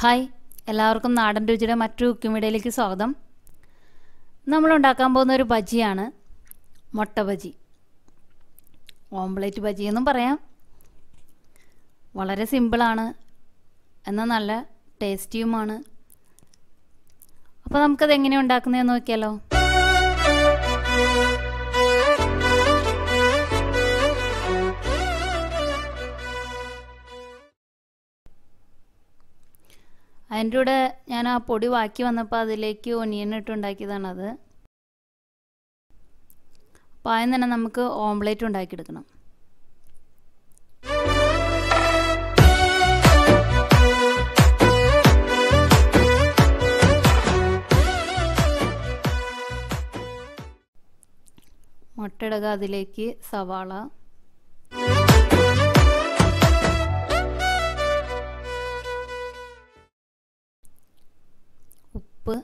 Hi, എല്ലാവർക്കും നാടൻ രുചിയുടെ മറ്റൊരു കുക്കിംഗ് വീഡിയോയിലേക്ക് സ്വാഗതം. നമ്മൾ ഉണ്ടാക്കാൻ പോകുന്ന ഒരു ബജിയാണ് മുട്ട ബജി. ഓംലെറ്റ് ബജി എന്നും പറയാം. വളരെ സിമ്പിളാണ്, എന്നാൽ നല്ല ടേസ്റ്റിയുമാണ്. അപ്പോൾ നമുക്കത് എങ്ങനെയാണ് ഉണ്ടാക്കുന്നതെന്ന് നോക്കിയാലോ. അതിൻ്റെ കൂടെ ഞാൻ ആ പൊടി ബാക്കി വന്നപ്പോൾ അതിലേക്ക് ഒനിയൻ ഇട്ടുണ്ടാക്കിയതാണത്. അപ്പോൾ ആദ്യം തന്നെ നമുക്ക് ഓംലെറ്റ് ഉണ്ടാക്കിയെടുക്കണം. മുട്ടയിടുക, അതിലേക്ക് സവാള, ഉപ്പ്,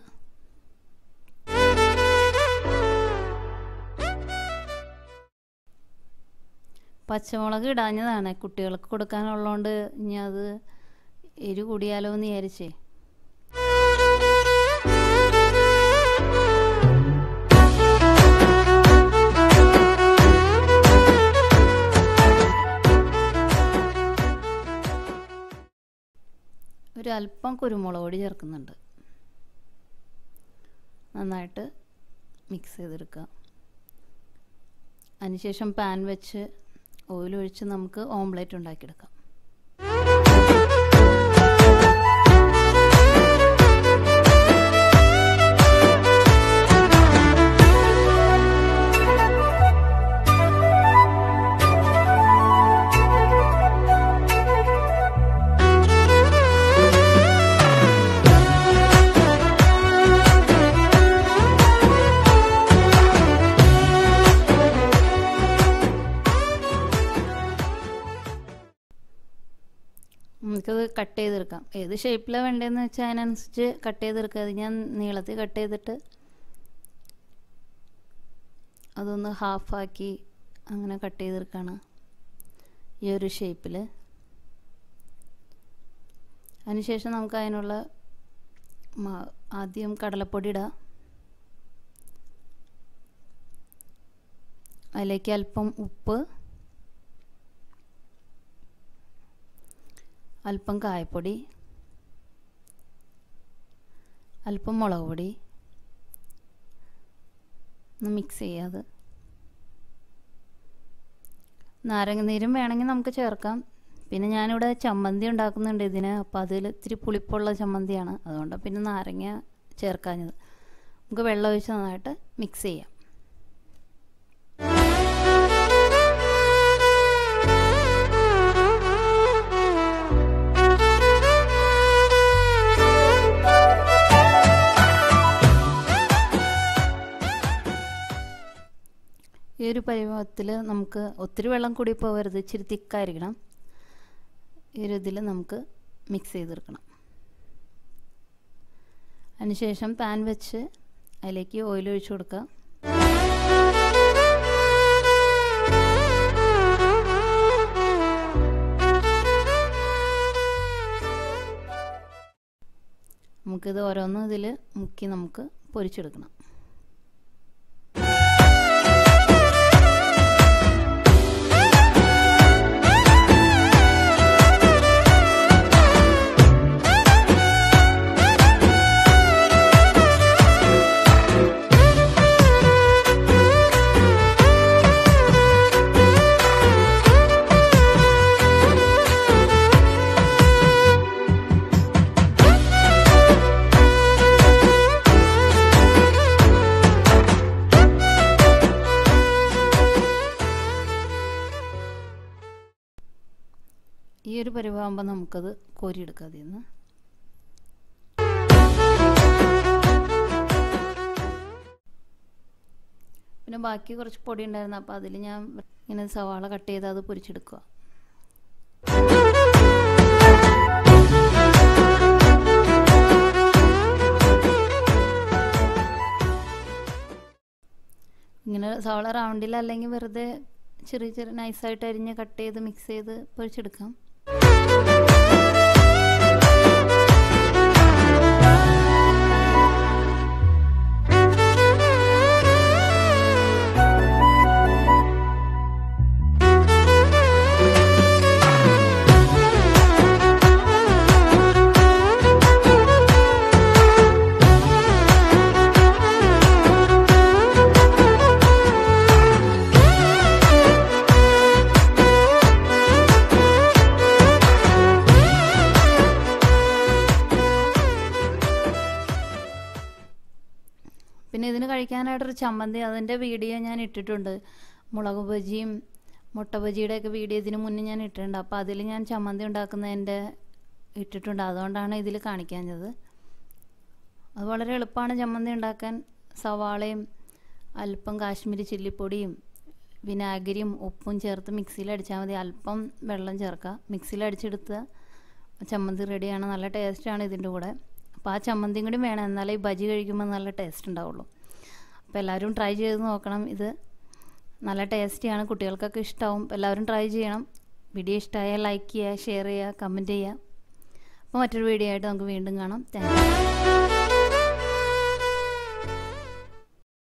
പച്ചമുളക് ഇടാഞ്ഞതാണ്, കുട്ടികൾക്ക് കൊടുക്കാനുള്ളതുകൊണ്ട് ഇനി അത് എരിവ് കൂടിയാലോ എന്ന് വിചാരിച്ചേ. ഒരു അല്പം കുരുമുളക് പൊടി ചേർക്കുന്നുണ്ട്. നന്നായിട്ട് മിക്സ് ചെയ്തെടുക്കുക. അതിനുശേഷം പാൻ വെച്ച് ഓയിൽ ഒഴിച്ച് നമുക്ക് ഓംലെറ്റ് ഉണ്ടാക്കിയെടുക്കാം. നമുക്കത് കട്ട് ചെയ്തെടുക്കാം. ഏത് ഷേപ്പിലാണ് വേണ്ടതെന്ന് വെച്ചാൽ അതിനനുസരിച്ച് കട്ട് ചെയ്തെടുക്കുക. അത് ഞാൻ നീളത്തിൽ കട്ട് ചെയ്തിട്ട് അതൊന്ന് ഹാഫാക്കി അങ്ങനെ കട്ട് ചെയ്തെടുക്കുകയാണ് ഈ ഒരു ഷേപ്പിൽ. അതിനുശേഷം നമുക്ക് അതിനുള്ള ആദ്യം കടലപ്പൊടി ഇടാം. അതിലേക്ക് അല്പം ഉപ്പ്, അല്പം കായപ്പൊടി, അല്പം മുളക് പൊടി ഒന്ന് മിക്സ് ചെയ്യാതെ. നാരങ്ങനീരും വേണമെങ്കിൽ നമുക്ക് ചേർക്കാം. പിന്നെ ഞാനിവിടെ ചമ്മന്തി ഉണ്ടാക്കുന്നുണ്ട് ഇതിന്. അപ്പോൾ അതിൽ ഇത്തിരി പുളിപ്പുള്ള ചമ്മന്തിയാണ്, അതുകൊണ്ട് പിന്നെ നാരങ്ങ ചേർക്കാഞ്ഞത്. നമുക്ക് വെള്ളം ഒഴിച്ച് നന്നായിട്ട് മിക്സ് ചെയ്യാം. ഈ ഒരു പരുവത്തിൽ നമുക്ക് ഒത്തിരി വെള്ളം കൂടി പോകരുത്, ഇച്ചിരി തിക്കായിരിക്കണം. ഈ ഒരു ഇതിൽ നമുക്ക് മിക്സ് ചെയ്തെടുക്കണം. അതിനുശേഷം പാൻ വെച്ച് അതിലേക്ക് ഓയിൽ ഒഴിച്ച് കൊടുക്കുക. നമുക്കിത് ഓരോന്നും ഇതിൽ മുക്കി നമുക്ക് പൊരിച്ചെടുക്കണം. ഈ ഒരു പരിവാകുമ്പോൾ നമുക്കത് കോരിയെടുക്കാം അതിൽ നിന്ന്. പിന്നെ ബാക്കി കുറച്ച് പൊടി ഉണ്ടായിരുന്നു, അപ്പോൾ അതിൽ ഞാൻ ഇങ്ങനെ സവാള കട്ട് ചെയ്ത് അത് പൊരിച്ചെടുക്കുക. ഇങ്ങനെ സവാള റൗണ്ടിൽ അല്ലെങ്കിൽ വെറുതെ ചെറിയ ചെറിയ നൈസായിട്ട് അരിഞ്ഞ് കട്ട് ചെയ്ത് മിക്സ് ചെയ്ത് പൊരിച്ചെടുക്കാം. പിന്നെ ഇതിന് കഴിക്കാനായിട്ടൊരു ചമ്മന്തി, അതിൻ്റെ വീഡിയോ ഞാൻ ഇട്ടിട്ടുണ്ട്. മുളക് ബജിയും മുട്ട ബജിയുടെയൊക്കെ വീഡിയോ ഇതിന് മുന്നേ ഞാൻ ഇട്ടിട്ടുണ്ട്. അപ്പോൾ അതിൽ ഞാൻ ചമ്മന്തി ഉണ്ടാക്കുന്നതിൻ്റെ ഇട്ടിട്ടുണ്ട്. അതുകൊണ്ടാണ് ഇതിൽ കാണിക്കാഞ്ഞത്. അത് വളരെ എളുപ്പമാണ് ചമ്മന്തി ഉണ്ടാക്കാൻ. സവാളയും അല്പം കാശ്മീരി ചില്ലിപ്പൊടിയും വിനാഗിരിയും ഉപ്പും ചേർത്ത് മിക്സിയിൽ അടിച്ചാൽ മതി. അല്പം വെള്ളം ചേർക്കുക. മിക്സിയിൽ അടിച്ചെടുത്ത് ചമ്മന്തി റെഡിയാണ്. നല്ല ടേസ്റ്റാണ് ഇതിൻ്റെ കൂടെ. അപ്പോൾ ആ ചമ്മന്തിയും കൂടി വേണം, എന്നാലേ ഈ ബജി കഴിക്കുമ്പോൾ നല്ല ടേസ്റ്റ് ഉണ്ടാവുള്ളൂ. അപ്പോൾ എല്ലാവരും ട്രൈ ചെയ്ത് നോക്കണം. ഇത് നല്ല ടേസ്റ്റിയാണ്, കുട്ടികൾക്കൊക്കെ ഇഷ്ടമാവും. എല്ലാവരും ട്രൈ ചെയ്യണം. വീഡിയോ ഇഷ്ടമായാൽ ലൈക്ക് ചെയ്യുക, ഷെയർ ചെയ്യുക, കമൻറ്റ് ചെയ്യുക. അപ്പോൾ മറ്റൊരു വീഡിയോ ആയിട്ട് നമുക്ക് വീണ്ടും കാണാം. Thank you.